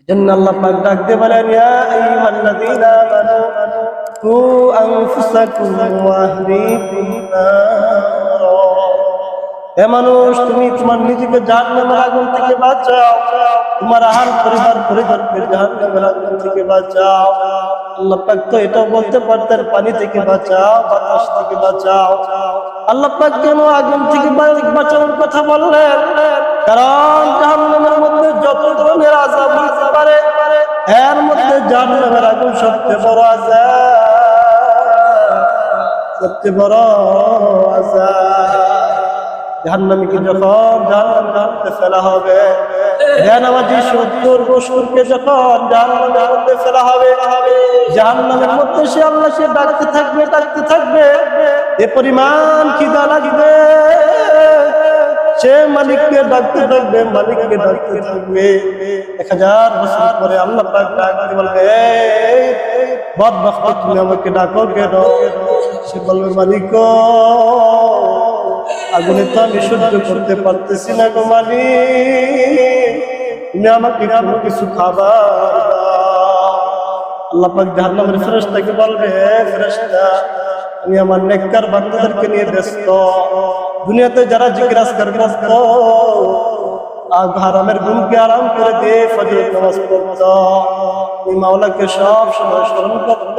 এজন্য আল্লাহ পাক ডাক দিয়ে বলেন, ইয়া আইয়ুহাল্লাযীনা আমানু কু আনফুসাকুম ওয়া আহলিকুম নারা। হে মানুষ, তুমি তোমার নিজেকে জাহান্নামের আগুন থেকে বাঁচাও, তোমার আহাল পরিবারকে জাহান্নামের আগুন থেকে বাঁচাও। আল্লাহ পাক তো এটাও বলতে পারতেন পানি থেকে বাঁচাও, বাতাস থেকে বাঁচাও। আল্লাহ পাক কেন আগুন থেকে বাঁচানোর কথা বললেন? কারণ জাহান্নামের মধ্যে যত ধরনের আযাব হতে পারে, এর মধ্যে জাহান্নামের আগুন সবচেয়ে বড় আযাব, সবচেয়ে বড় আযাব। জাহান্নামীকে যখন জাহান্নামে ফেলা হবে, জাহান্নামী 70 বছরকে যখন জাহান্নামের মধ্যে ফেলা হবে, জাহান্নামের মধ্যে সে আল্লাহকে ডাকতে থাকবে, এ পরিমাণ খিদা লাগবে, সে মালিককে ডাকতে থাকবে। 1000 বছর পরে আল্লাহ পাক ডাকতে বলবে, এই বদবখত, তুমি আমাকে ডাকো কেন? সে বলবে, মালিক গো, আগুনে তো আমি সহ্য করতে পারতেছি না গো মালিক, তুমি আমাকে কোনো কিছু খাবার দাও। আল্লাহ পাক জাহান্নামের ফেরেশতাকে বলবে, ফেরেশতা, আমি আমার নেককার বান্দাদেরকে নিয়ে ব্যস্ত। দুনিয়াতে যারা জিকির আজকার করত, হারামের ঘুমকে আরাম করে দিয়ে ফজরের নামাজ পড়ত, এই মাওলাকে সব সময় স্মরণ করত,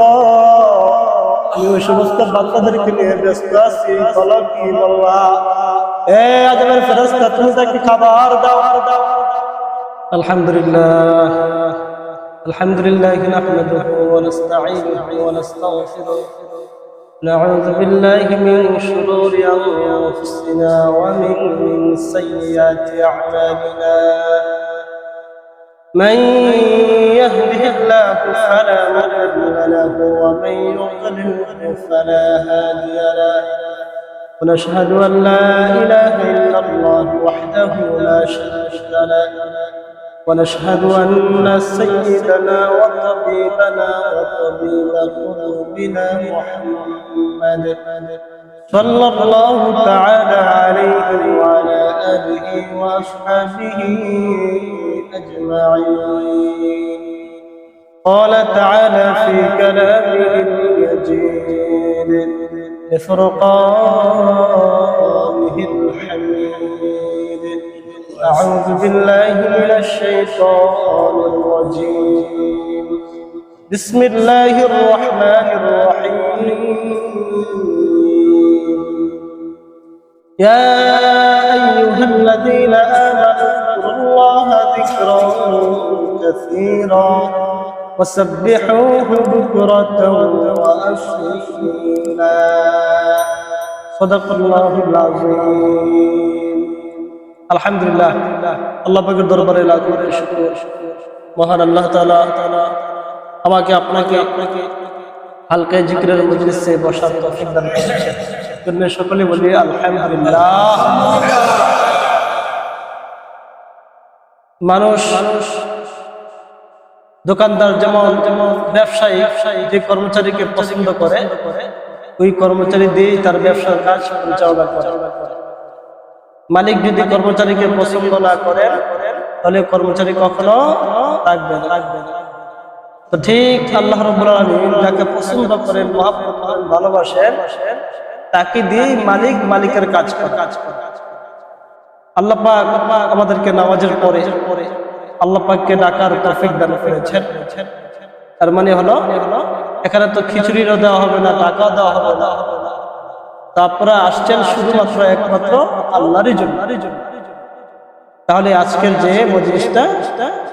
আমি ওই সমস্ত বান্দাদেরকে নিয়ে ব্যস্ত আছি। বলো কি বলবা? এ আজমের ফেরেশতা, তুমি তাকে খাবার দাও। আলহামদুলিল্লাহ, আলহামদুলিল্লাহ নাহমাদুহু ওয়া নাস্তাঈনুহু ওয়া নাস্তাগফিরুহ, نعوذ بالله من شرور أنفسنا ومن سيئات أعمالنا، من يهده الله فلا مضل له ومن يضلل فلا هادي له، ونشهد أن لا إله إلا الله وحده لا شريك له، ونشهد أن سيدنا وطبيبنا وطبيب قلوبنا محمد صلى الله تعالى عليه وعلى آله وأصحابه أجمعين. قال تعالى في كلامه المجيد لفرقانه الحميد، أعوذ بالله من الشيطان الرجيم، بسم الله الرحمن الرحيم. يا أيها الذين آمنوا اذكروا الله ذكرا كثيرا وسبحوه بكرة وأصيلا، صدق الله العظيم. আলহামদুলিল্লাহ, আল্লাহ পাকের দরবারে লাখ লাখ শুকর। মহান আল্লাহ তাআলা আমাকে আপনাকে হালকা জিকিরের মজলিসে বসার তৌফিক দান করেছেন, জন্য সকলে বলি আলহামদুলিল্লাহ। মানুষ দোকানদার যেমন ব্যবসায়ী যে কর্মচারীকে পছন্দ করে, ওই কর্মচারী দিয়ে তার ব্যবসার কাজ পরিচালনা করে। মালিক যদি কর্মচারীকে পছন্দ না করেন, তাহলে কর্মচারী কখনো রাখবে না। তো ঠিক আল্লাহ রাব্বুল আলামিন যাকে পছন্দ করেন, মহব্বত করেন, ভালোবাসেন, তাকে দিয়ে মালিকের কাজ করে। আল্লাহ পাক আমাদেরকে নামাজের পরে আল্লাহ পাককে ডাকার তৌফিক দান করেছেন। তার মানে হলো এখানে তো খিচুড়িও দেওয়া হবে না, টাকাও দেওয়া হবে না, তারপরে আসছেন শুধুমাত্র একমাত্র আল্লাহরই জন্য। তাহলে আজকের যে মজলিসটা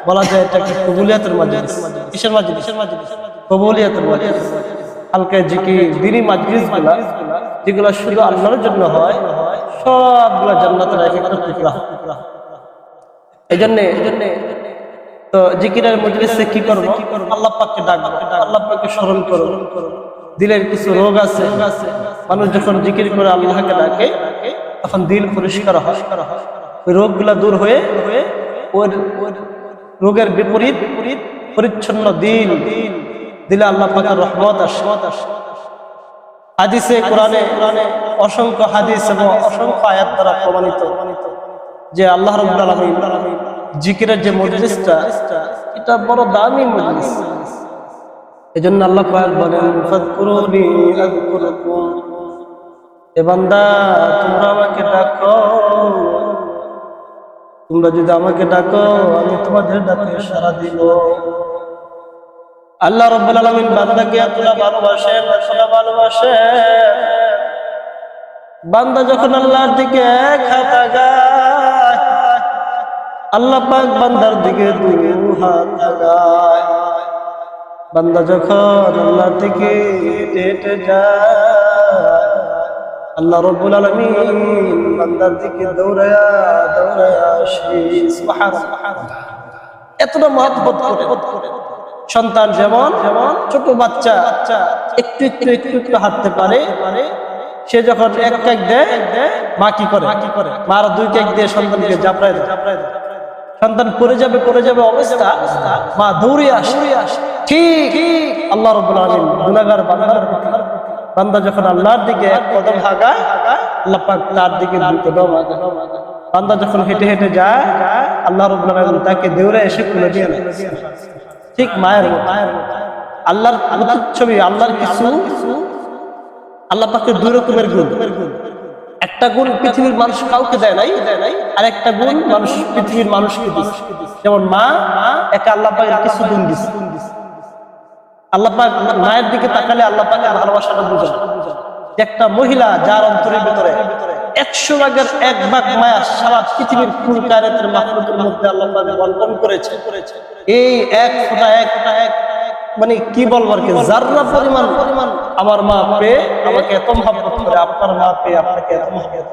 বলা যায় এটাকে কবুলিয়াতের মজলিস। কিসের মজলিস? কবুলিয়াতের মজলিস। হালকা জিকির দিনী মজলিসগুলা যেগুলো শুধু আল্লাহর জন্য হয়, সবগুলো জান্নাতের এক একটা টুকরা। এই জন্য তো জিকিরের মজলিসে কি করবো? আল্লাহ পাককে ডাকবো, আল্লাহ পাককে স্মরণ করো। দিলের কিছু রোগ আছে, মানুষ যখন জিকির করে আল্লাহকে ডাকে তখন দিল পরিষ্কার হয়, ওই রোগগুলা দূর হয়ে ওই রোগের বিপরীত পরিচ্ছন্ন দিলে আল্লাহ পাকের রহমত আসে। হাদিসে কোরআনে অসংখ্য হাদিস এবং অসংখ্য আয়াত দ্বারা প্রমাণিত যে আল্লাহ রাব্বুল আলামিন জিকিরের যে মজলিসটা, এটা বড় দামি মজলিস। এজন্য আল্লাহ পাক বলেন ফাযকুরুনি আযকুরকুম, এ বান্দা তোমরা আমাকে ডাকো, তোমরা যদি আমাকে ডাকো আমি তোমাদের ডাকে সাড়া দিব। আল্লাহ রাব্বুল আলামিন বান্দাকে এতটা ভালোবাসেন, এতটা ভালোবাসেন, বান্দা যখন আল্লাহর দিকে এক হাত আগায় আল্লাহ পাক বান্দার দিকে দুই হাত আগায়। বান্দা যখন আল্লাহর দিকে হেঁটে হেঁটে যায় আল্লাহ রাব্বুল আলামিন বান্দার দিকে দৌড়ায়া দৌড়ায়া আসে। সুবহানাল্লাহ, এতটা মহব্বত করে। সন্তান যেমন ছোট বাচ্চা একটু একটু একটু একটু হাঁটতে পারে, সে যখন এক কেক দেয় মা কি করে, মার দুই কেক দিয়ে সন্তানকে জাপড়ায় দেয়। সন্তান পড়ে যাবে অবস্থা, মা দৌড়ে আসে। ঠিক আল্লাহ রাব্বুল আলামিন গুনাহগার বান্দা যখন আল্লাহর দিকে এক কদম আগায় আল্লাহ পাক তার দিকে দুই কদম আগায়। বান্দা যখন হেঁটে হেঁটে যায় আল্লাহ রাব্বুল আলামিন তাকে দৌড়ে এসে কোলে নিয়ে নেয়। ঠিক মায়ের আল্লাহর ছবি, আল্লাহর কিছু আল্লাহ পাকের দুই রকমের গুণ। একটা গুণ পৃথিবীর মানুষ কাউকে দেয় নাই, আর একটা গুণ মানুষ পৃথিবীর মানুষকে দিয়েছে। যেমন মা একা আল্লাহ পাকের কিছু গুণ দিয়েছে। আল্লাহ পাক মায়ের দিকে তাকালে আল্লাহ পাকের ভালোবাসাটা বুঝে। একটা মহিলা যার অন্তরের ভিতরে 100 ভাগের 1 ভাগ মায়া সারা পৃথিবীর কুল কায়নাতের মাখলুকের মধ্যে আল্লাহ পাক বন্টন করেছে। এই এক ফোঁটা এক মানে কি বলবো আর কি, জাররা পরিমাণ আমার মা পেয়ে আমাকে এত মহব্বত করে, আপনার মা পেয়ে আপনাকে এত মহব্বত,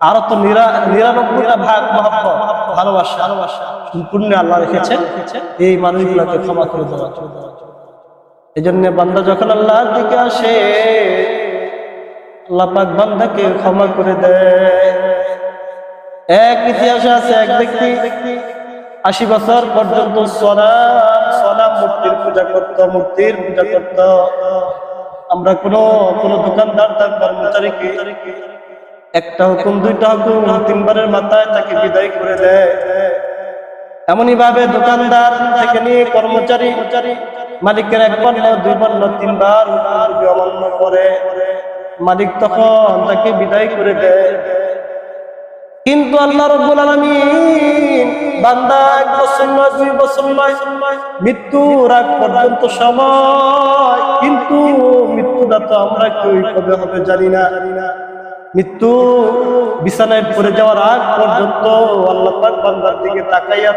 আরো তো 99টা ভাগ মহব্বত ভালোবাসা সম্পূর্ণ আল্লাহ রেখেছে এই মানুষগুলোকে ক্ষমা করে দেওয়ার জন্য। এই জন্য বান্দা যখন আল্লাহর দিকে আসে আল্লাহ পাক বান্দাকে ক্ষমা করে দেয়। এক ইতিহাসে আছে, এক ব্যক্তি 80 বছর পর্যন্ত সনাম মূর্তির পূজা করত। আমরা কোন দোকানদার তার কর্মচারীকে একটা হুকুম, দুইটা হুকুম, 3 বারের মাথায় তাকে বিদায় করে দেয়। এমনই ভাবে দোকানদার থেকে নিয়ে কর্মচারী মালিকের 1 বার না 2 বার না 3 বার অমান্য করে মালিক তখন তাকে বিদায় করে দেয়। কিন্তু আল্লাহ রাব্বুল আলামিন বান্দা 1 বছর নয় 2 বছর নয় মৃত্যুর আগ পর্যন্ত সময়, কিন্তু মৃত্যুটা তো আমরা কেউ কবে হবে জানি না। মৃত্যু বিছানায় পড়ে যাওয়ার আগ পর্যন্ত আল্লাহ পাক বান্দার দিকে তাকাইয়া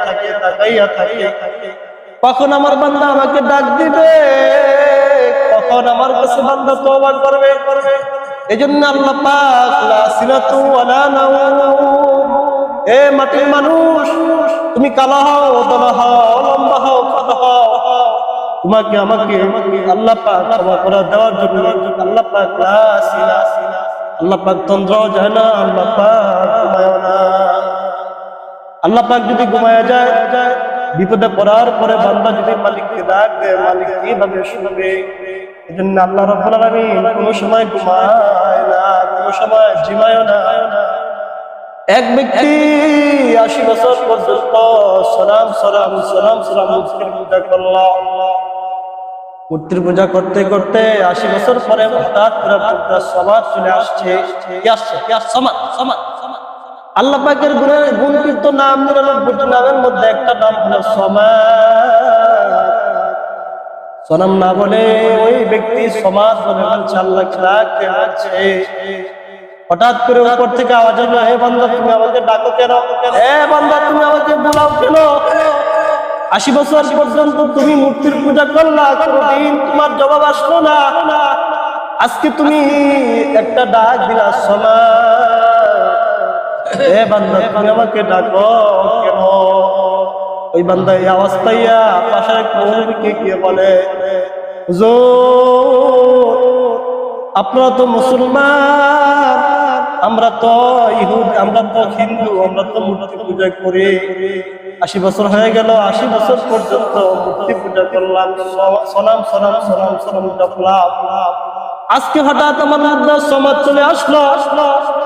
থাকে। কখন আমার বান্দা আমাকে ডাক দিবে, কখন আমার কাছে বান্দা তওবা করবে। এজন্য আল্লাহ পাক লা সিনাতু ওয়ালা নাওম, এ মাটির মানুষ তুমি কালো হও, দলা হও, লম্বা হও, খাটো হও, তোমাকে আমাকে আল্লাহ পাক ক্ষমা করে দেওয়ার জন্য আল্লাহ পাক লা সিনা, আল্লাহ পাক তন্দ্র যায় না, আল্লাহ পাক ঘুমায় না। আল্লাহ পাক যদি ঘুমায় যায় বিপদে পড়ার পরে বান্দা যদি মালিককে ডাক দেয়, মালিক কিভাবে শুনবে? এজন্য আল্লাহ রাব্বুল আলামিন কোন সময় ঘুমায় না, কোন সময় জিমায় না। এক ব্যক্তি 80 বছর পর্যন্ত সালাম মূর্তির পূজা করল। মূর্তির পূজা করতে করতে 80 বছর পরে হঠাৎ করে সমাজ চলে আসছে। সমাজ আল্লাহ পাকের গুণকীর্ত নাম 99টি নামের মধ্যে একটা নাম হলো সনাম না বলে ওই ব্যক্তি সমাজ বলে বলছে আল্লাহ রাখতে আছে। হঠাৎ করে উপর থেকে আওয়াজ হলো, হে বান্দা তুমি আমাকে ডাকো কেন, হে বান্দা তুমি আমাকে বোলাও কেন? 80 বছর পর্যন্ত তুমি মূর্তির পূজা করলা, কোনদিন তোমার জবাব আসলো না। আজকে তুমি একটা ডাক দিলা সমাজ, হে বান্দা তুমি আমাকে ডাকো কেন? ওই বান্দা এই আওয়াজ পাইয়া পাশের এক মুমিনকে গিয়ে বলে, হুজুর আপনারা তো মুসলমান, আমরা তো ইহুদ, আমরা তো হিন্দু, আমরা তো মূর্তি পূজা করি। 80 বছর হয়ে গেল, 80 বছর পর্যন্ত মূর্তি পূজা করলাম, সনাম জপলাম। আজকে হঠাৎ আমার মধ্যে সমাজ চলে আসলো,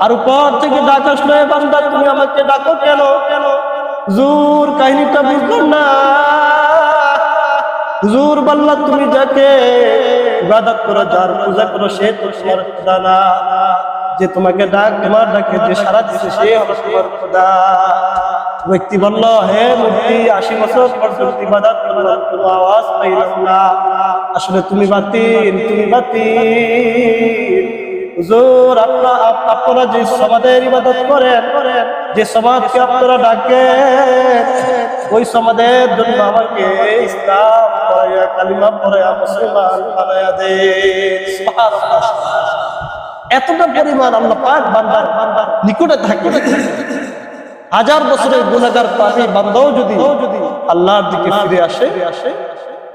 আর উপর থেকে ডাক আসলো, এ বান্দা তুমি আমাকে ডাকো কেন? জোর কাহিনীটা বুঝলাম না। হুজুর বললা তুমি যাকে ইবাদত করো, যার পূজা করো, সে তো তোমার খোদা না। যে তোমাকে তোমার ডাকে যে সারা দিচ্ছে সে হলো তোমার খোদা। ব্যক্তি বলল, হে মুফতি, 80 বছর পর্যন্ত ইবাদত করলাম, কোনো আওয়াজ পাইলাম না। আসলে তুমি বাতিল, তুমি বাতিল। হুজুর আপনারা যে সমাজের ইবাদত করেন, যে সমাজকে আপনারা ডাকেন, ওই সমাজের জন্য আমাকে ইসলাম পড়াইয়া, কালিমা পড়াইয়া মুসলমান বানাইয়া দেন। সুবহানাল্লাহ। এতটা পরিমাণ আল্লাহ পাক বান্দার নিকটে থাকে। 1000 বছরের গুনাহগার পাপী বান্দাও যদি আল্লাহর দিকে ফিরে আসে,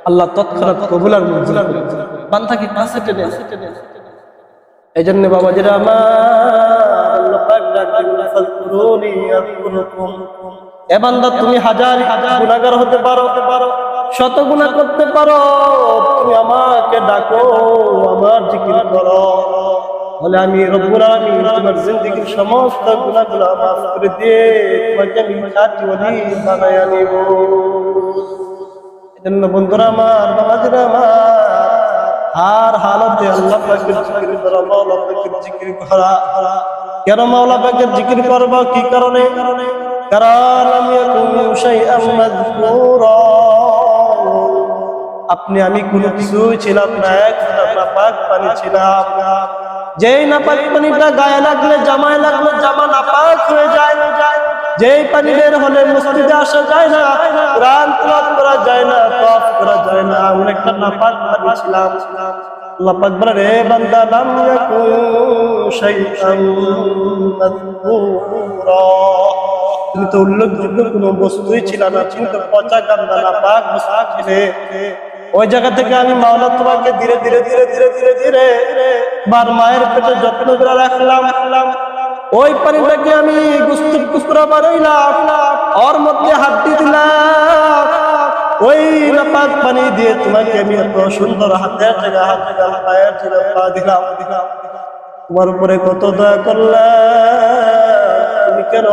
আল্লাহ তৎক্ষণাৎ কবুল আর মঞ্জুর করেন। বান্দাকে কাছে টেনে। এই জন্য বাবাজিরা আমার, আল্লাহ পাক ডাক দিবেন, ফাযকুরুনি আযকুরুকুম। এ বান্দা, তুমি হাজার গুনাহগার হতে পারো, শত গুনাহ করতে পারো, তুমি আমাকে ডাকো, আমার জিকির করো, বলে আমি রব্বুল আলামিন তোমার জিন্দেগীর সমস্ত গুনাহগুলো মাফ করে দিয়ে তোমাকে আমি খাঁটি ওলি বানায়া নিব। এজন্য বন্ধুরা আমার, বাবাজিরা আমার, আর হালতে আল্লাহ পাকের জিকির করা, মাওলা পাকের জিকির করা। কেন মাওলা পাকের জিকির করব? কি কারণে? কারণ আমি শাইআম মাযকুরা, আপনি আমি কোনো কিছুই ছিলাম না, এক নাপাক পানি ছিলাম। যেই নাপাক পানিটা গায়ে লাগলে, জামায় লাগলে জামা নাপাক হয়ে যায়। যেই পানি বের হলে মসজিদে আসা যায় না, কোরআন তেলাওয়াত করা যায় না, তওয়াফ করা যায় না, আমি একটা নাপাক পানি ছিলাম। আল্লাহ পাক বলে, রে বান্দা, লাম ইয়াকুন শাইআম মাযকুরা, তুমি তো উল্লেখযোগ্য কোনো বস্তুই ছিল না, তুমি তো পচা গন্ধা নাপাক বস্তু ছিলে। ওই জায়গা থেকে আমি মাওলা তোমাকে ধীরে ধীরে ধীরে ধীরে ধীরে ধীরে বার মায়ের পেটে যত্ন করে রাখলাম। ওই পানিটাকে আমি গুস্তুর কুস্তুরা বানাইলাম, ওর মধ্যে হাড্ডি দিলাম। ওই নাপাক পানি দিয়ে তোমাকে আমি এত সুন্দর হাতের জায়গা হাত দিলাম, পায়ের জায়গা পা দিলাম। তোমার উপরে কত দয়া করলাম, তুমি কেন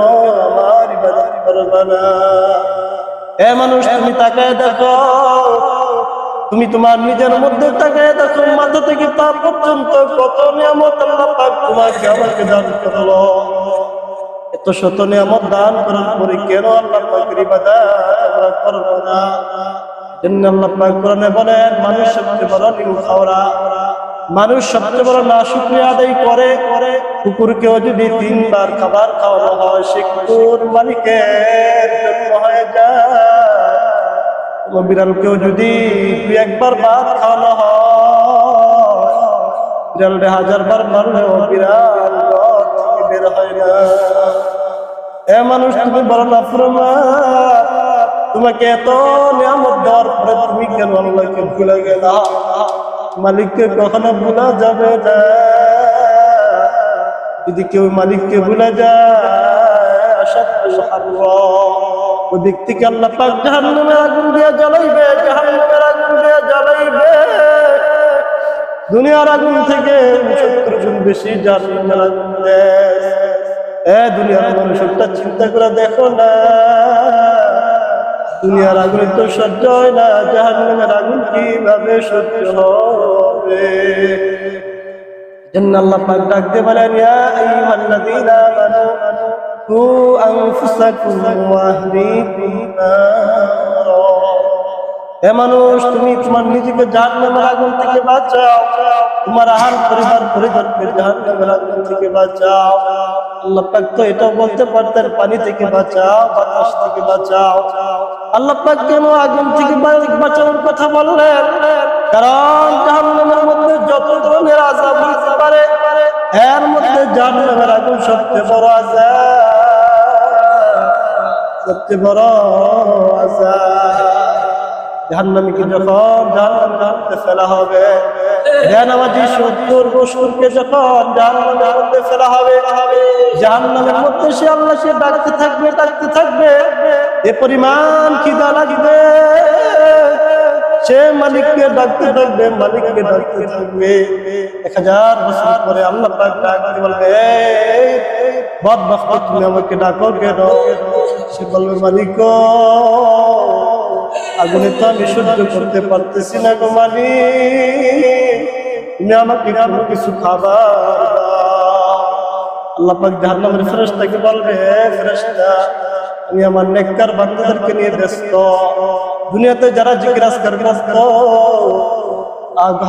আমার ইবাদত করবে না? এ মানুষ, তুমি তাকায় দেখো, তুমি তোমার নিজের মধ্যে তাকায় দেখো, মাথা থেকে পা পর্যন্ত কত নিয়ামত আল্লাহ পাক তোমাকে আমাকে দান করলো। এত শত নিয়ামত দান করার পরে কেন আল্লাহ পাকের ইবাদত আমরা করব না? জন্য আল্লাহ পাক কোরআনে বলেন, মানুষ সবচেয়ে বড় নিমখাওরা, মানুষ সবচেয়ে বড় নাশুকরিয়া আদায় করে। কুকুরকেও যদি 3 বার খাবার খাওয়ানো হয়, সে কুকুর মালিকের জন্য হয়ে যায়। বিড়ালকেও যদি 2-1 বার ভাত খাওয়ানো হয়, বিড়ালটা 1000 বার মারলেও বিড়াল ঘর থেকে বের হয় না। এ মানুষ, তুমি বড় নাফরমান, তোমাকে এত নিয়ামত দেওয়ার পরে তুমি কেন আল্লাহকে ভুলে গেলা? মালিককে কখনো ভুলা যাবে না। যদি কেউ মালিককে ভুলে যায়, ওই ব্যক্তিকে আল্লাহ পাক জাহান্নামের আগুন দিয়ে জ্বালাইবে, জাহান্নামের আগুন দিয়ে জ্বালাইবে। দুনিয়ার আগুন থেকে 70 গুণ বেশি জাহান্নামের আগুন দেয়। দুনিয়ার মানুষ একটা চিন্তা করে দেখো না, দুনিয়ার আগুন তো সহ্য হয় না, জাহান্নামের আগুন কিভাবে সহ্য হবে? জন্য আল্লাহ পাক ডাক দিয়ে বলেন, ইয়া আইয়ুহাল্লাযীনা আমানু কু আনফুসাকুম ওয়া আহলিকুম নারা। হে মানুষ, তুমি তোমার নিজেকে জাহান্নামের আগুন থেকে বাঁচাও, তোমার আহাল পরিবার পরিজনকে জাহান্নামের আগুন থেকে বাঁচাও। আল্লাহ পাক তো এটাও বলতে পারতেন, পানি থেকে বাঁচাও, বাতাস থেকে বাঁচাও। আল্লাহ পাক কেন আগুন থেকে বাঁচানোর কথা বললেন? কারণ জাহান্নামের মধ্যে যত ধরনের আযাব হতে পারে, এর মধ্যে জাহান্নামের আগুন সবচেয়ে বড় আযাব, সবচেয়ে বড় আযাব। জাহান্নামীকে যখন জাহান্নামের মধ্যে ফেলা হবে, বেনামাজি 70 বছরকে যখন জাহান্নামের মধ্যে ফেলা হবে, জাহান্নামের মধ্যে সে আল্লাহকে ডাকতে থাকবে, ডাকতে থাকবে। এ পরিমাণ খিদা লাগবে, সে মালিককে ডাকতে থাকবে, মালিককে ডাকতে থাকবে। 1000 বছর পরে আল্লাহ পাক ডাকতে বলবে, এই বদবখত, তুমি আমাকে ডাকো কেন? সে বলবে, মালিক গো, আগুনে তো আমি সহ্য করতে পারতেছি না গো মালিক, তুমি আমাকে কোনো কিছু খাবার দাও। আল্লাহ পাক জাহান্নামের ফেরেশতাকে বলবে, ফেরেশতা আমি আমার নেককার বান্দাদেরকে নিয়ে ব্যস্ত, দুনিয়াতে যারা জিকির আজকার করত,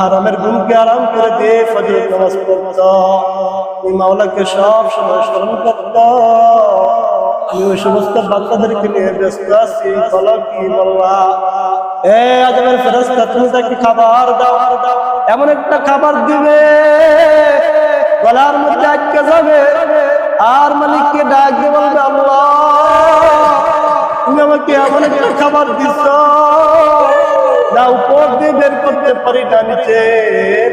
হারামের ঘুমকে আরাম করে দিয়ে ফজরের নামাজ পড়ত, এই মাওলাকে সব সময় স্মরণ করত, আমি ওই সমস্ত বাচ্চাদেরকে নিয়ে ব্যস্ত আছি। বলো কি বললা? এ আজমের ফেরেশতা, তুমি তাকে খাবার দাও, এমন একটা খাবার দিবে গলার মধ্যে আটকে যাবে, আর মালিককে ডাক দিয়ে বলবে, আল্লাহ তুমি আমাকে এমন একটা খাবার দিছ, না উপর দিয়ে বের করতে পারি না নিচে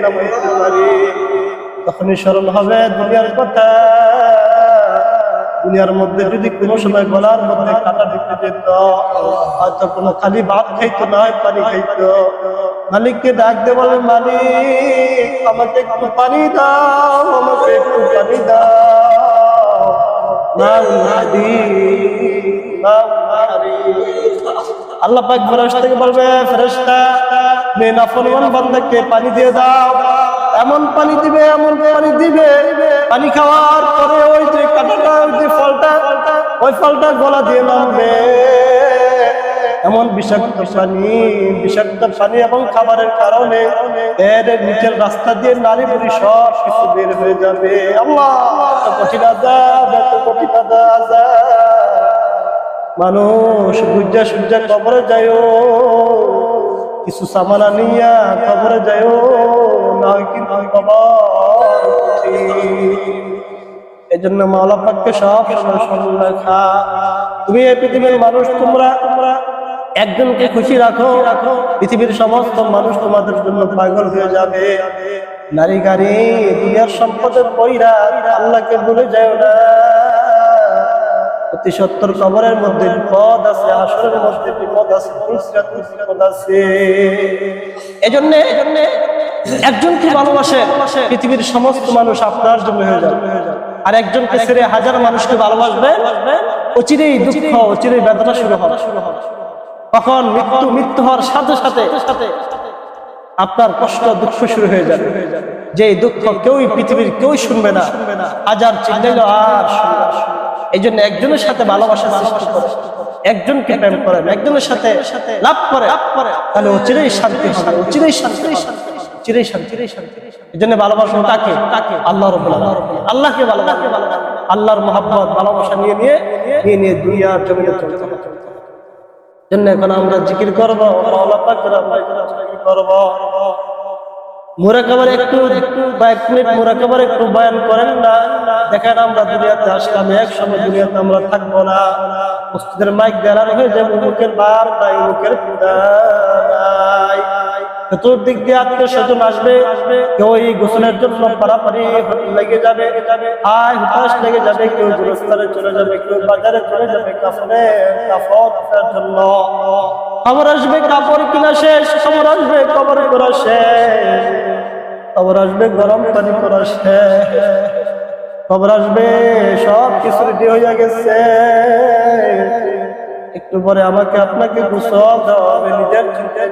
নামাইতে পারি। তখনই স্মরণ হবে দুনিয়ার কথা, দুনিয়ার মধ্যে যদি কোনো সময় গলার মধ্যে কাটা ঢুকে যেত, হয়তো কোনো খালি ভাত খাইতো না, পানি খাইতো। মালিককে ডাক দিয়ে বলে, মালিক আমাকে একটু পানি দাও, আমাকে একটু পানি দাও। আল্লাহ পাক ফেরেশতাকে বলবে, ফেরেশতা নে নাফরমান বান্দাকে পানি দিয়ে দাও, এমন পানি দিবে, এমন পানি দিবে, পানি খাওয়ার পরে ওই যে কাঁটাটা, ওই যে ফলটা, ওই ফলটা গলা দিয়ে নামবে, এমন বিষাক্ত পানি এবং খাবারের কারণে এর নিচের রাস্তা দিয়ে নারী বুড়ি সব কিছু বের হয়ে যাবে। আল্লাহ, কঠিন আযাব, এত কঠিন আযাব। মানুষ বুঝা সুজা কবরে যায়ও, কিছু সামানা নিয়া কবরে যায়ও, নয় কিন্তু কবর। এই জন্য মাওলা পাককে সব সময় স্মরণ রাখা। তুমি এই পৃথিবীর মানুষ, তোমরা একজনকে খুশি রাখো, পৃথিবীর সমস্ত মানুষ তোমাদের জন্য পাগল হয়ে যাবে। নারী গাড়ি দুনিয়ার সম্পদের পয়রা আল্লাহকে ভুলে যায় না। অতি সত্তর কবরের মধ্যে বিপদ আছে, হাসরের মধ্যে বিপদ আছে, পুলসিরাতের বিপদ আছে। এজন্য একজনকে ভালোবাসে, পৃথিবীর সমস্ত মানুষ আপনার জন্য হয়ে যাবে। আর একজনকে ছেড়ে হাজার মানুষকে ভালোবাসবে, অচিরেই দুঃখ, অচিরেই বেদনা শুরু হবে। তখন মৃত্যু হওয়ার সাথে সাথে আপনার কষ্ট, দুঃখ শুরু হয়ে যাবে। যে দুঃখ পৃথিবীর কেউ শুনবে না, হাজার চিল্লাইলো আর শুনবে না। এই জন্য একজনের সাথে ভালোবাসা সৃষ্টি করে, একজনকে প্রেম করেন, একজনের সাথে লাভ করে, তাহলে অচিরেই শান্তি হবে, অচিরেই শান্তি, চিরেই শান্তি। এই জন্য ভালোবাসা কাকে? আল্লাহ রাব্বুল আলামিন। আল্লাহকে ভালোবাসা, আল্লাহর মহব্বত ভালোবাসা নিয়ে দুনিয়ার জমিনে চলতে হবে। জন্য এখন আমরা জিকির করবো, মাওলা পাকের জিকির করব। মুরাকাবার একটু বা 1 মিনিট মুরাকাবার একটু বয়ান করেন না। দেখেন আমরা দুনিয়াতে আসলাম, এক সময় দুনিয়াতে আমরা থাকবো না। মসজিদের মাইক দেওয়ার হয়ে যাবে, মুখের বার নাই, মুখের পিতা নাই। চতুর্দিক দিয়ে আত্মীয় স্বজন আসবে, কেউ এই গোসলের জন্য পারাপারি লেগে যাবে, আয় হুতাশ লেগে যাবে, কেউ গুরুস্থানে চলে যাবে, কেউ বাজারে চলে যাবে কাফনের জন্য। খবর আসবে কাপড় কিনা শেষ, খবর আসবে কবর করা শেষ, খবর আসবে গরম পানি করা শেষ, খবর আসবে সব কিছু রেডি হয়ে গেছে। একটু পরে আমাকে আপনাকে গোসল দেওয়া হবে, নিজের চিন্তায়